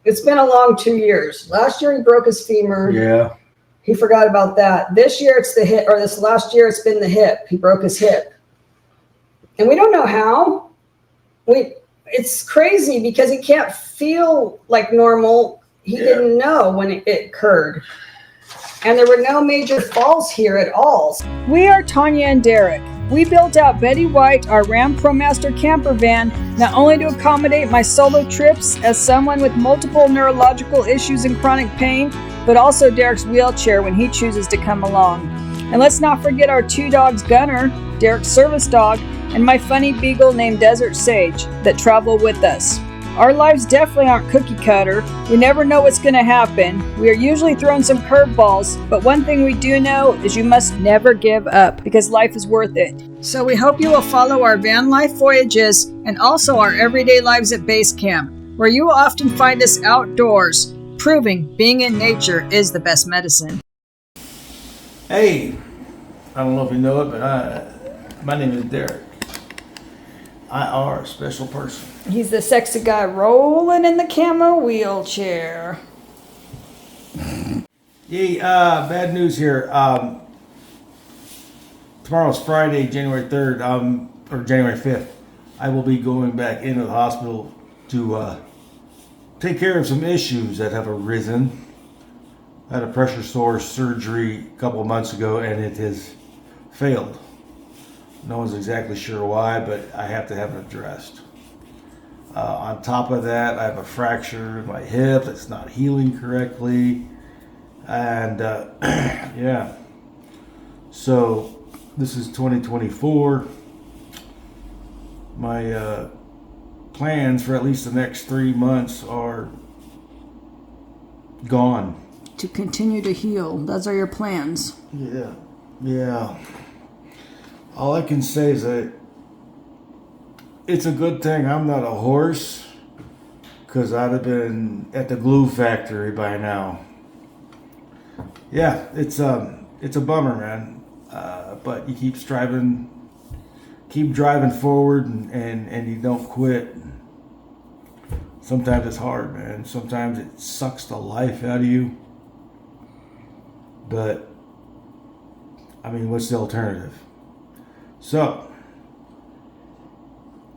It's been a long 2 years. Last year he broke his femur. Yeah. He forgot about that. This year it's the hip, or this last year it's been the hip. He broke his hip. And we don't know how. It's crazy because he can't feel like normal. He didn't know when it occurred. And there were no major falls here at all. We are Tanya and Derec. We built out Betty White, our Ram ProMaster camper van, not only to accommodate my solo trips as someone with multiple neurological issues and chronic pain, but also Derek's wheelchair when he chooses to come along. And let's not forget our 2 dogs, Gunner, Derek's service dog, and my funny beagle named Desert Sage that travel with us. Our lives definitely aren't cookie cutter. We never know what's going to happen. We are usually thrown some curveballs, but one thing we do know is you must never give up because life is worth it. So we hope you will follow our van life voyages and also our everyday lives at base camp, where you will often find us outdoors, proving being in nature is the best medicine. Hey, I don't know if you know it, but my name is Derek. I are a special person. He's the sexy guy rolling in the camo wheelchair. Yay, bad news here. Tomorrow's Friday, January 3rd, or January 5th. I will be going back into the hospital to take care of some issues that have arisen. I had a pressure sore surgery a couple of months ago and it has failed. No one's exactly sure why, but I have to have it addressed. On top of that, I have a fracture in my hip that's not healing correctly. And yeah, so this is 2024. My plans for at least the next 3 months are gone. To continue to heal, those are your plans. Yeah. All I can say is that it's a good thing I'm not a horse, because I'd have been at the glue factory by now. Yeah, it's a bummer, man. But you keep driving forward, and you don't quit. Sometimes it's hard, man. Sometimes it sucks the life out of you. But I mean, what's the alternative? So,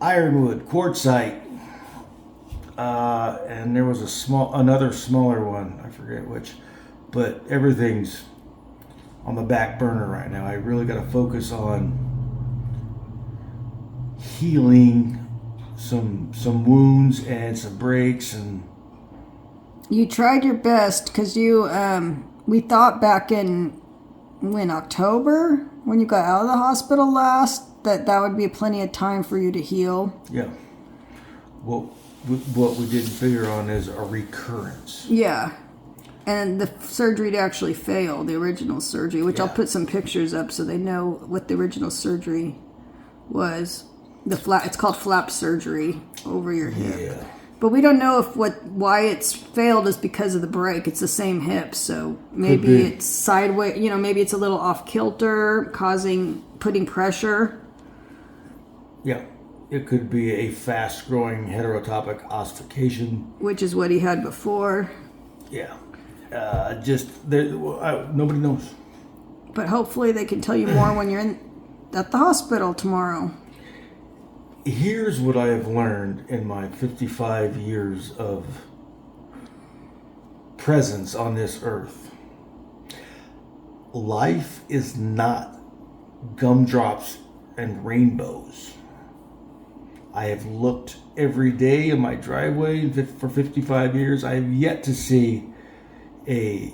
Ironwood, quartzite, and there was another smaller one, I forget which, but everything's on the back burner right now. I really got to focus on healing some wounds and some breaks. And you tried your best because we thought back in October, when you got out of the hospital last, that would be plenty of time for you to heal. Yeah. Well, what we didn't figure on is a recurrence. Yeah. And the surgery actually failed, the original surgery, which I'll put some pictures up so they know what the original surgery was. It's called flap surgery over your hip. Yeah. But we don't know why it's failed is because of the break. It's the same hip, so maybe it's sideways. Maybe it's a little off kilter, putting pressure. Yeah, it could be a fast-growing heterotopic ossification, which is what he had before. Yeah, nobody knows. But hopefully they can tell you more when you're at the hospital tomorrow. Here's what I have learned in my 55 years of presence on this earth. Life is not gumdrops and rainbows. I have looked every day in my driveway for 55 years. I have yet to see a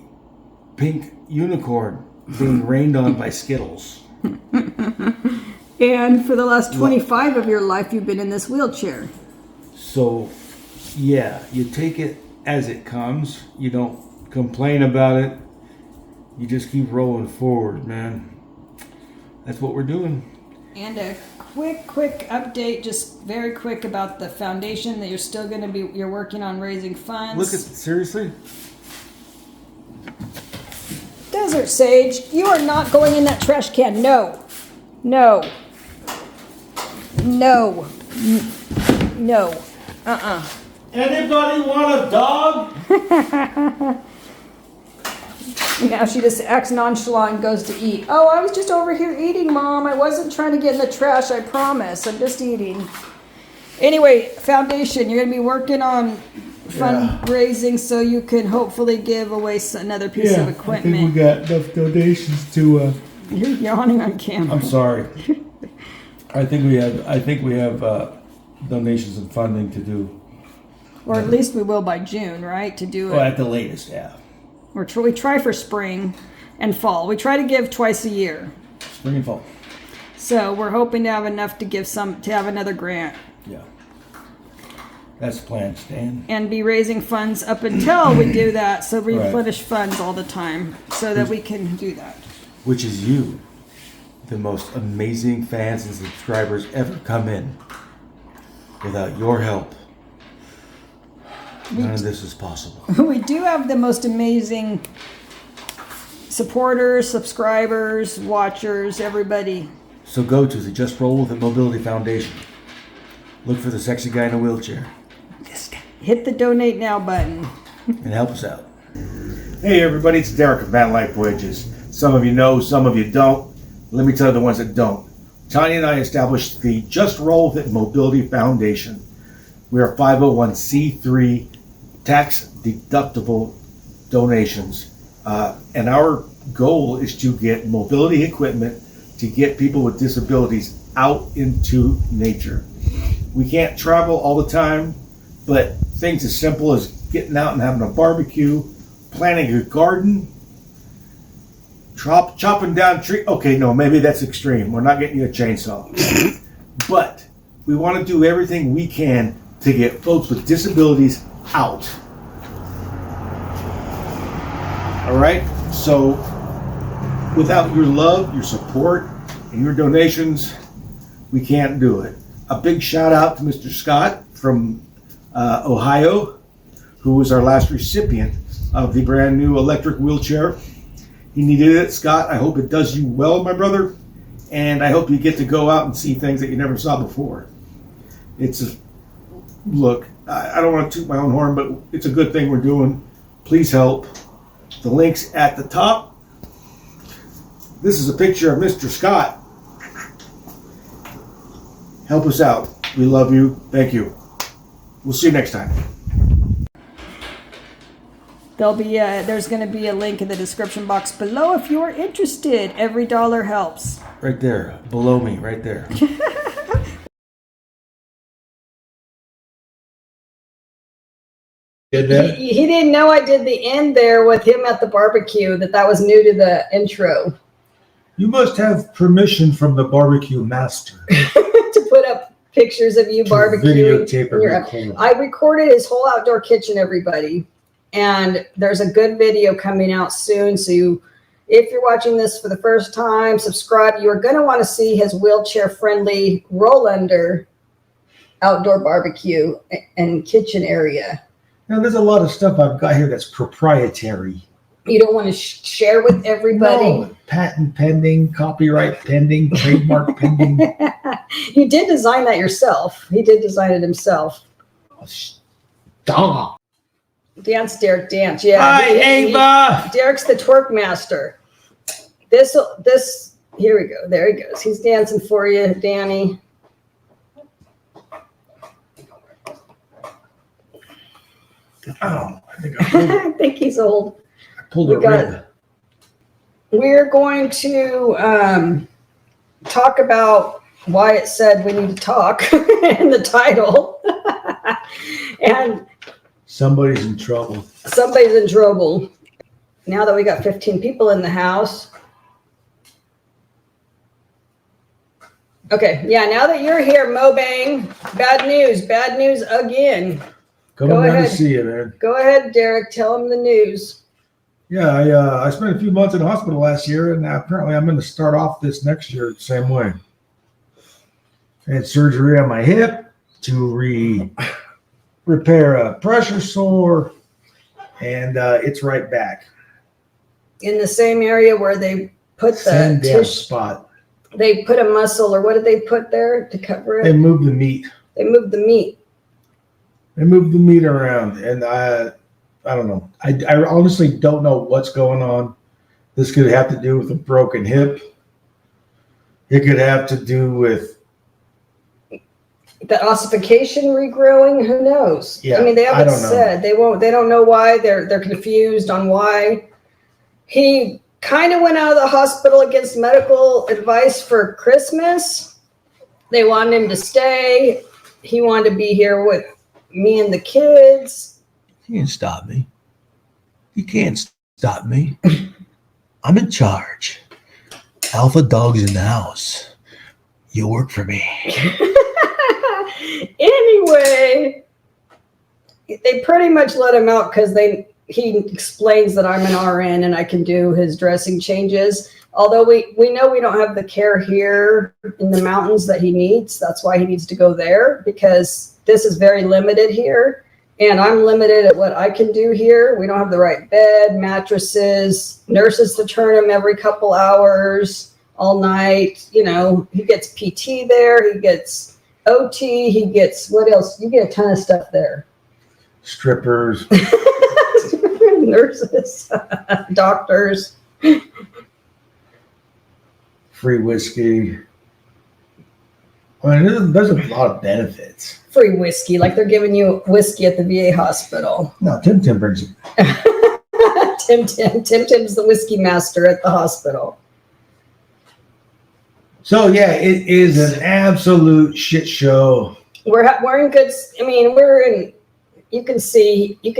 pink unicorn being rained on by Skittles. And for the last 25 of your life, you've been in this wheelchair. So, yeah, you take it as it comes. You don't complain about it. You just keep rolling forward, man. That's what we're doing. And a quick update, just very quick, about the foundation that you're working on raising funds. Seriously? Desert Sage, you are not going in that trash can. No. Anybody want a dog? Now she just acts nonchalant and goes to eat. Oh, I was just over here eating, Mom. I wasn't trying to get in the trash, I promise. I'm just eating. Anyway, foundation, you're going to be working on fundraising so you can hopefully give away another piece of equipment. I think we got enough donations to. You're yawning on camera. I'm sorry. I think we have donations and funding to do. Or at least we will by June, right? To do it. Well, at the latest, yeah. We try for spring and fall. We try to give twice a year. Spring and fall. So we're hoping to have enough to have another grant. Yeah. That's the plan, Stan. And be raising funds up until we do that. So replenish funds all the time so that we can do that. Which is you. The most amazing fans and subscribers ever come in. Without your help, none of this is possible. We do have the most amazing supporters, subscribers, watchers, everybody. So go to the Just Roll With It Mobility Foundation. Look for the sexy guy in a wheelchair. Just hit the donate now button. And help us out. Hey everybody, it's Derek of Van Life Voyages. Some of you know, some of you don't. Let me tell you the ones that don't. Tanya and I established the Just Roll With It Mobility Foundation. We are 501c3 tax deductible donations. And our goal is to get mobility equipment to get people with disabilities out into nature. We can't travel all the time, but things as simple as getting out and having a barbecue, planting a garden, chopping down trees. Okay, no, maybe that's extreme. We're not getting you a chainsaw. But we want to do everything we can to get folks with disabilities out. All right? So without your love, your support, and your donations, we can't do it. A big shout out to Mr. Scott from Ohio, who was our last recipient of the brand new electric wheelchair. He needed it, Scott. I hope it does you well, my brother. And I hope you get to go out and see things that you never saw before. Look, I don't want to toot my own horn, but it's a good thing we're doing. Please help. The link's at the top. This is a picture of Mr. Scott. Help us out. We love you. Thank you. We'll see you next time. There's going to be a link in the description box below if you're interested. Every dollar helps. Right there, below me, right there. He didn't know I did the end there with him at the barbecue, that was new to the intro. You must have permission from the barbecue master. To put up pictures of you barbecuing. Videotape and record. I recorded his whole outdoor kitchen, everybody. And there's a good video coming out soon. So if you're watching this for the first time, subscribe. You're going to want to see his wheelchair-friendly roll-under outdoor barbecue and kitchen area. Now, there's a lot of stuff I've got here that's proprietary. You don't want to share with everybody? No, patent pending, copyright pending, trademark pending. You did design that yourself. He did design it himself. Stop. Dance, Derek, dance. Yeah. Hi, Ava. Derek's the twerk master. Here we go. There he goes. He's dancing for you, Danny. Oh, I think he's old. I pulled a rib. We're going to talk about why it said we need to talk in the title. And Somebody's in trouble. somebody's in trouble. Now that we got 15 people in the house. Okay, yeah, now that you're here, Mobang, bad news again. Coming Go down ahead. to see you, man. Go ahead, Derek, tell him the news. Yeah, I spent a few months in the hospital last year, and apparently I'm going to start off this next year the same way. I had surgery on my hip to repair a pressure sore, and it's right back. In the same area where they put the Same damn tissue, spot. they put a muscle, or what did they put there to cover They it? moved the meat. They moved the meat. They moved the meat around, and I I don't know. I honestly don't know what's going on. This could have to do with a broken hip. It could have to do with the ossification regrowing. Who knows? Yeah, I mean, they I haven't don't know. said. They won't. They don't know why. They're confused on why. He kind of went out of the hospital against medical advice for Christmas. They wanted him to stay. He wanted to be here with me and the kids. You can't stop me. You can't stop me. I'm in charge. Alpha dog's in the house. You work for me. Anyway, they pretty much let him out because he explains that I'm an RN and I can do his dressing changes. Although we know we don't have the care here in the mountains that he needs. That's why he needs to go there, because this is very limited here. And I'm limited at what I can do here. We don't have the right bed, mattresses, nurses to turn him every couple hours, all night. You know, he gets PT there. He gets OT. He gets, what else? You get a ton of stuff there. strippers. Nurses, doctors. Free whiskey. I mean, there's a lot of benefits. Free whiskey, like they're giving you whiskey at the VA hospital. No, Tim brings it. Tim's the whiskey master at the hospital. So yeah, it is an absolute shit show. We're in good. I mean, we're in. You can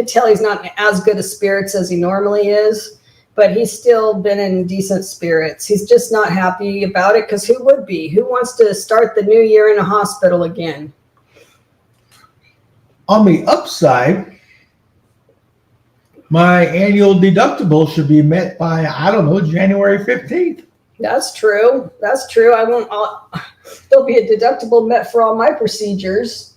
tell he's not in as good of spirits as he normally is, but he's still been in decent spirits. He's just not happy about it, because who would be? Who wants to start the new year in a hospital again? On the upside, my annual deductible should be met by, I don't know, January 15th. That's true. That's true. There'll be a deductible met for all my procedures.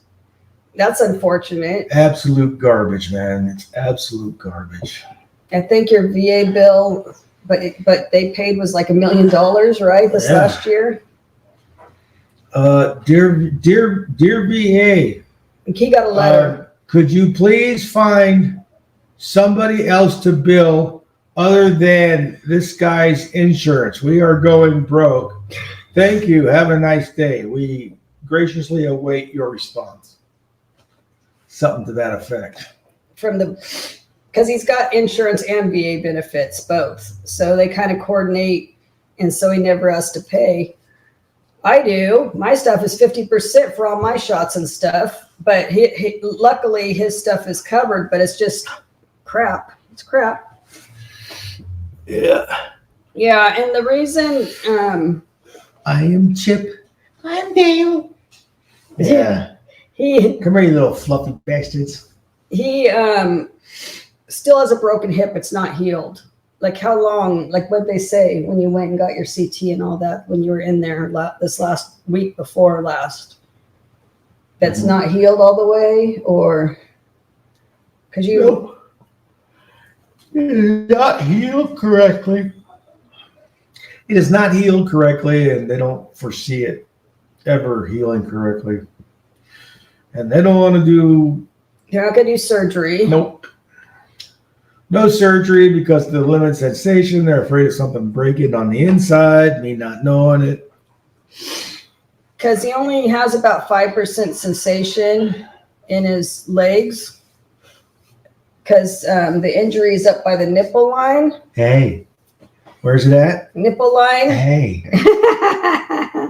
That's unfortunate. Absolute garbage, man. It's absolute garbage. I think your VA bill, but they paid was like $1 million, right? This last year. Dear VA, He got a letter. could you please find somebody else to bill other than this guy's insurance? We are going broke. Thank you. Have a nice day. We graciously await your response. Something to that effect. Because he's got insurance and VA benefits, both. So they kind of coordinate, and so he never has to pay. I do. My stuff is 50% for all my shots and stuff, but luckily his stuff is covered, but it's just crap. It's crap. Yeah. Yeah, and the reason I am Chip. I'm Dale. Yeah. Come here, you little fluffy bastards. He still has a broken hip. It's not healed. Like how long, like what they say when you went and got your CT and all that, when you were in there this last week before last, that's not healed all the way, or because you. Nope. It is not healed correctly. It is not healed correctly, and they don't foresee it ever healing correctly. And they don't want to do. You're not going to do surgery. Nope. No surgery because of the limited sensation. They're afraid of something breaking on the inside, me not knowing it. Because he only has about 5% sensation in his legs. Because the injury is up by the nipple line. Hey, where's it at? Nipple line. Hey.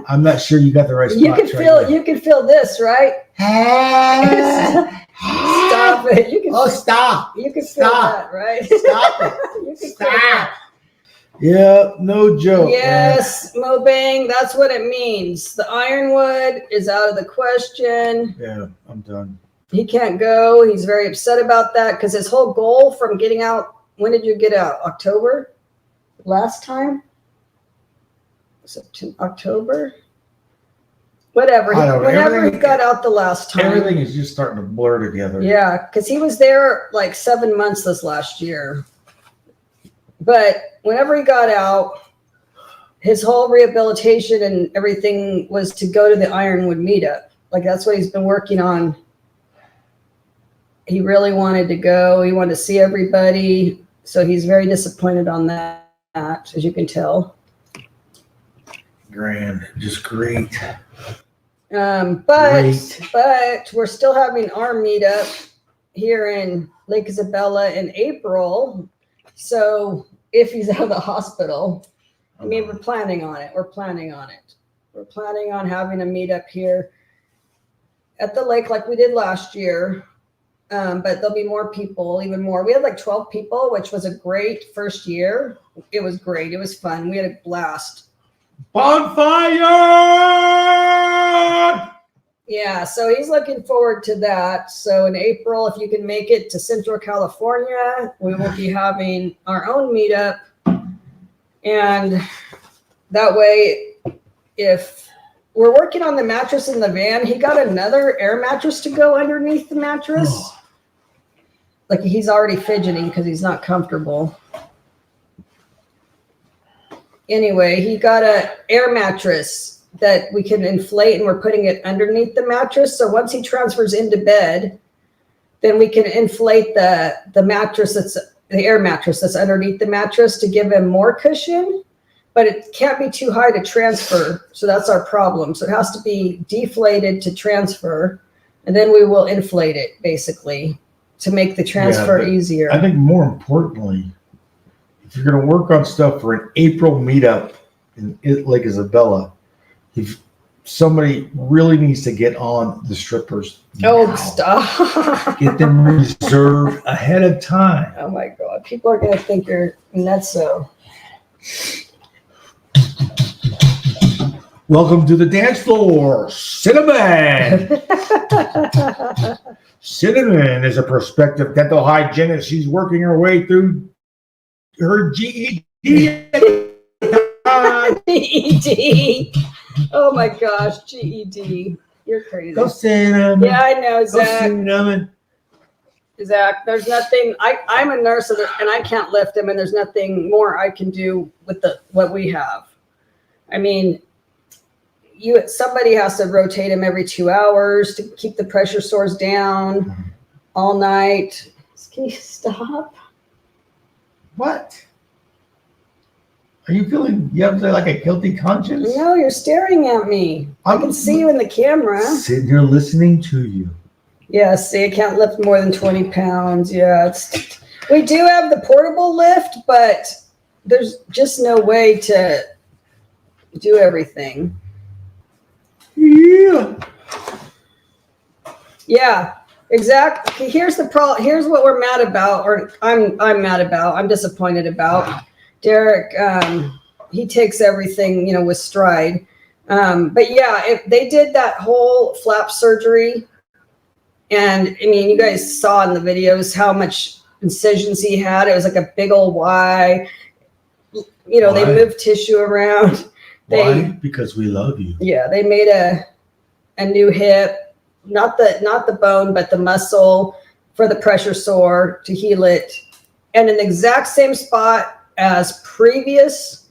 I'm not sure you got the right spot. You can feel this, right? Stop it. You can stop. You can feel that, right? Stop it. You can Stop. feel that. Yeah, no joke. Yes, Mobang, that's what it means. The ironwood is out of the question. Yeah, I'm done. He can't go. He's very upset about that because his whole goal from getting out, when did you get out? October? Last time? October? Whatever. Whenever he got out the last time. Everything is just starting to blur together. Yeah, because he was there like 7 months this last year. But whenever he got out, his whole rehabilitation and everything was to go to the Ironwood meetup. Like that's what he's been working on He really wanted to go. He wanted to see everybody. So he's very disappointed on that, as you can tell. Grand, just great. But we're still having our meetup here in Lake Isabella in April. So if he's out of the hospital, I mean, we're planning on it. We're planning on having a meetup here at the lake like we did last year. But there'll be more people, even more. We had like 12 people, which was a great first year. It was great. It was fun. We had a blast. Bonfire! Yeah, so he's looking forward to that. So in April, if you can make it to Central California, we will be having our own meetup. And that way, if we're working on the mattress in the van, he got another air mattress to go underneath the mattress. Oh. Like he's already fidgeting because he's not comfortable. Anyway, he got an air mattress that we can inflate, and we're putting it underneath the mattress. So once he transfers into bed, then we can inflate the mattress the air mattress that's underneath the mattress to give him more cushion, but it can't be too high to transfer. So that's our problem. So it has to be deflated to transfer, and then we will inflate it basically to make the transfer easier. I think more importantly, if you're going to work on stuff for an April meetup in Lake Isabella, if somebody really needs to get on the strippers. Oh, now. stop. Get them reserved ahead of time. Oh my God. People are going to think you're nutso. Welcome to the dance floor, Cinnamon. Cinnamon is a prospective dental hygienist. She's working her way through her GED. GED. Oh my gosh, GED. You're crazy. Go Cinnamon. Yeah, I know, Go Zach. Cinnamon. Zach, there's nothing. I'm a nurse and I can't lift him, and there's nothing more I can do with what we have. I mean, somebody has to rotate him every 2 hours to keep the pressure sores down all night. Can you stop? What? Are you feeling, you have like a guilty conscience? No, you're staring at me. I can see you in the camera. Sitting here listening to you. Yeah, see, I can't lift more than 20 pounds. Yeah, we do have the portable lift, but there's just no way to do everything. Yeah. Yeah, exactly. Here's the problem. Here's what we're mad about, or I'm mad about. I'm disappointed about. Derek, he takes everything, with stride. But yeah, if they did that whole flap surgery, and I mean, you guys saw in the videos how much incisions he had. It was like a big old Y. Why? They moved tissue around. Why? Because we love you. Yeah, they made a new hip, not the bone, but the muscle for the pressure sore to heal it. And in the exact same spot as previous,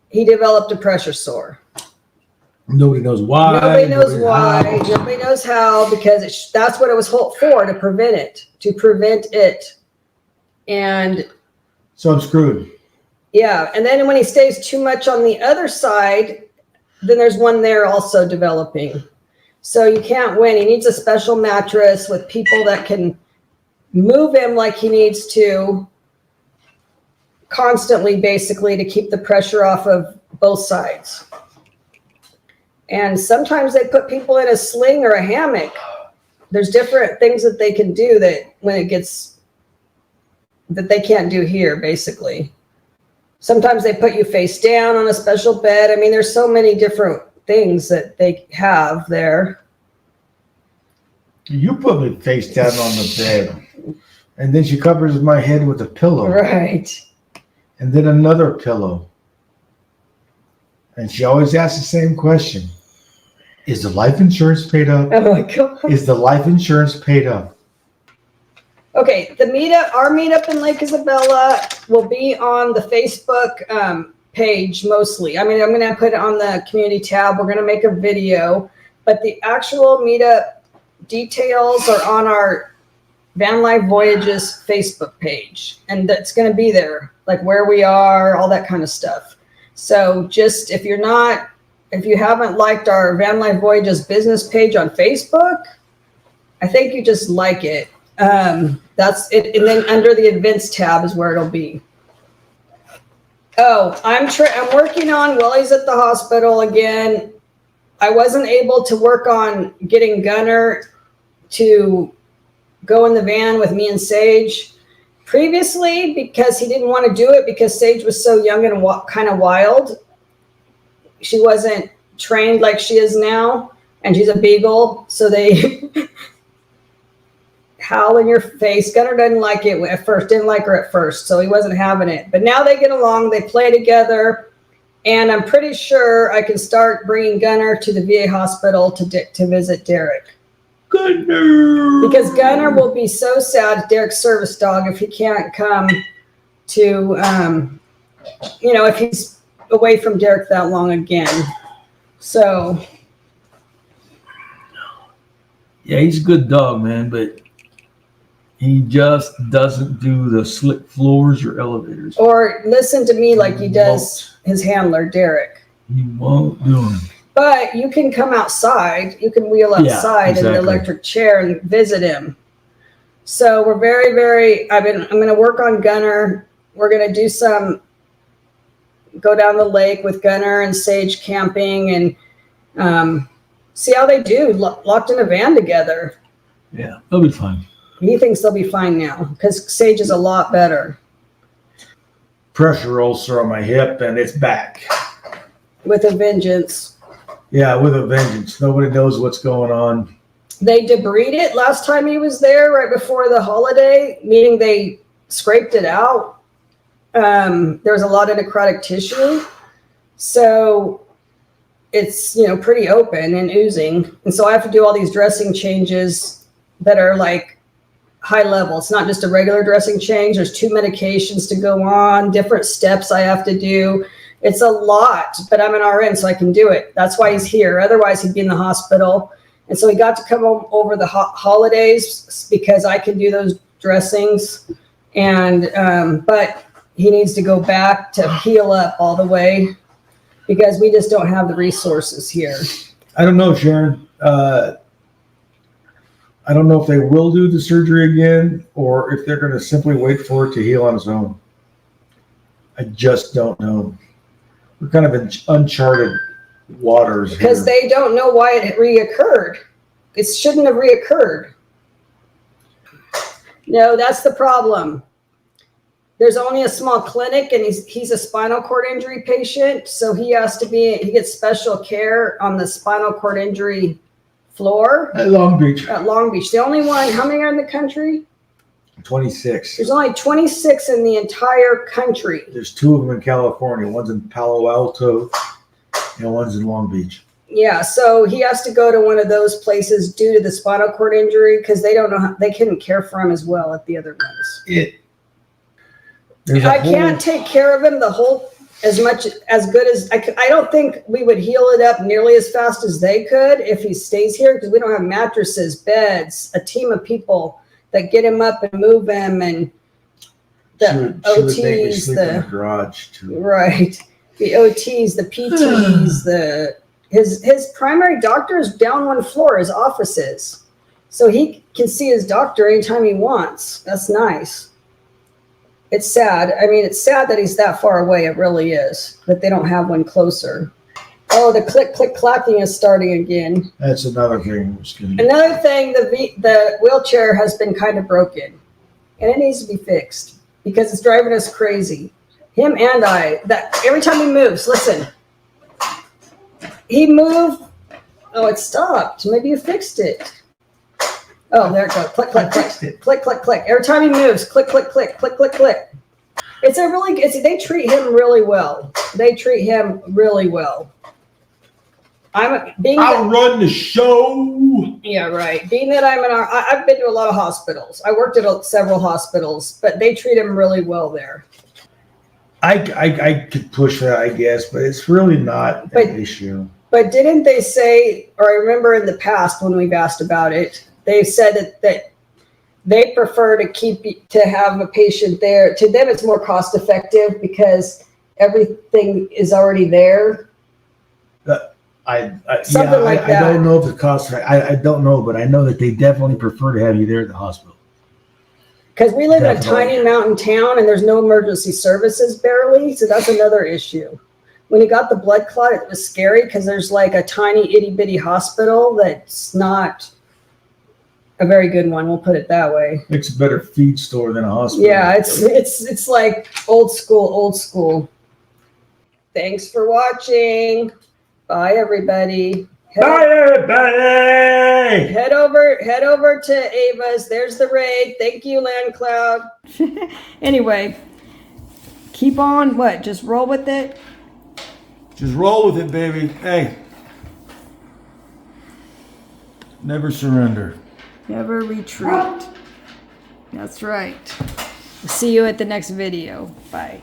he developed a pressure sore. Nobody knows why. Nobody knows why. Nobody knows how, because that's what it was for, to prevent it. And so I'm screwed. yeah, and then when he stays too much on the other side, then there's one there also developing. So you can't win. He needs a special mattress with people that can move him like he needs to constantly, basically, to keep the pressure off of both sides. And sometimes they put people in a sling or a hammock. There's different things that they can do that they can't do here, basically. Sometimes they put you face down on a special bed. I mean, there's so many different things that they have there. You put me face down on the bed, and then she covers my head with a pillow. Right. And then another pillow. And she always asks the same question. Is the life insurance paid up? Oh my God. Is the life insurance paid up? Okay, our meetup in Lake Isabella will be on the Facebook page mostly. I mean, I'm going to put it on the community tab. We're going to make a video, but the actual meetup details are on our Van Life Voyages Facebook page, and that's going to be there, like where we are, all that kind of stuff. So just if you haven't liked our Van Life Voyages business page on Facebook, I think you just like it. That's it. And then under the events tab is where it'll be. Oh, I'm working on, while he's at the hospital again, I wasn't able to work on getting Gunner to go in the van with me and Sage previously, because he didn't want to do it because Sage was so young and kind of wild. She wasn't trained like she is now, and she's a beagle, so they howl in your face. Gunner didn't like it at first, didn't like her at first, so he wasn't having it. But now they get along, they play together, and I'm pretty sure I can start bringing Gunner to the VA hospital to visit Derek. Gunner! Because Gunner will be so sad, Derek's service dog, if he can't come to, if he's away from Derek that long again. So. Yeah, he's a good dog, man, but he just doesn't do the slick floors or elevators. Or listen to me like he does his handler, Derek. He won't do them. But you can come outside. You can wheel outside in the electric chair and visit him. So we're very, very, I'm going to work on Gunner. We're going to do go down the lake with Gunner and Sage camping and see how they do locked in a van together. Yeah, they'll be fine. He thinks they'll be fine now because Sage is a lot better. Pressure ulcer on my hip and it's back. With a vengeance. Yeah, with a vengeance. Nobody knows what's going on. They debrided it last time he was there, right before the holiday, meaning they scraped it out. There was a lot of necrotic tissue. So it's, pretty open and oozing. And so I have to do all these dressing changes that are like high level. It's not just a regular dressing change. There's 2 medications to go on, different steps I have to do. It's a lot, but I'm an RN, so I can do it. That's why he's here. Otherwise, he'd be in the hospital. And so he got to come home over the holidays because I can do those dressings. And but he needs to go back to heal up all the way because we just don't have the resources here. I don't know, Sharon. I don't know if they will do the surgery again or if they're going to simply wait for it to heal on its own. I just don't know. We're kind of in uncharted waters because here. They don't know why it reoccurred. It shouldn't have reoccurred. No, that's the problem. There's only a small clinic, and he's a spinal cord injury patient, so he gets special care on the spinal cord injury floor At Long Beach. at Long Beach. The only one. How many are in the country? 26. There's only 26 in the entire country. There's 2 of them in California. One's in Palo Alto and one's in Long Beach. Yeah, so he has to go to one of those places due to the spinal cord injury because they don't know they couldn't care for him as well at the other ones. I can't take care of him as good as I don't think we would heal it up nearly as fast as they could if he stays here because we don't have mattresses, beds, a team of people that get him up and move him, and the OTs, in the garage too. Right, the OTs, the PTs, his primary doctor is down one floor. His office is, so he can see his doctor anytime he wants. That's nice. It's sad. I mean, it's sad that he's that far away. It really is that they don't have one closer. Oh, the click, click, clacking is starting again. That's another thing. Another thing, the wheelchair has been kind of broken, and it needs to be fixed because it's driving us crazy. Him and I. That every time he moves, listen. He moved. Oh, it stopped. Maybe you fixed it. Oh, there it goes. Click, click, click, click, click, click. Every time he moves, click, click, click, click, click, click. They treat him really well. I'll run the show. Yeah, right. Being that I've been to a lot of hospitals. I worked at several hospitals, but they treat him really well there. I could push that, I guess, but it's really not an issue. But didn't they say, or I remember in the past when we've asked about it, they said that they prefer to have a patient there. To them, it's more cost effective because everything is already there. Something like I that. don't know if the cost. I don't know, but I know that they definitely prefer to have you there at the hospital. Because we live in a Definitely. tiny mountain town and there's no emergency services barely. So that's another issue. When he got the blood clot, it was scary because there's like a tiny itty bitty hospital that's not a very good one. We'll put it that way. It's a better feed store than a hospital. Yeah, it's like old school. Thanks for watching. Bye everybody. Bye, everybody. Head over to Ava's. There's the raid. Thank you, Land Cloud. Anyway, keep on what? Just roll with it. Just roll with it, baby. Hey, never surrender. Never retreat. That's right. See you at the next video. Bye.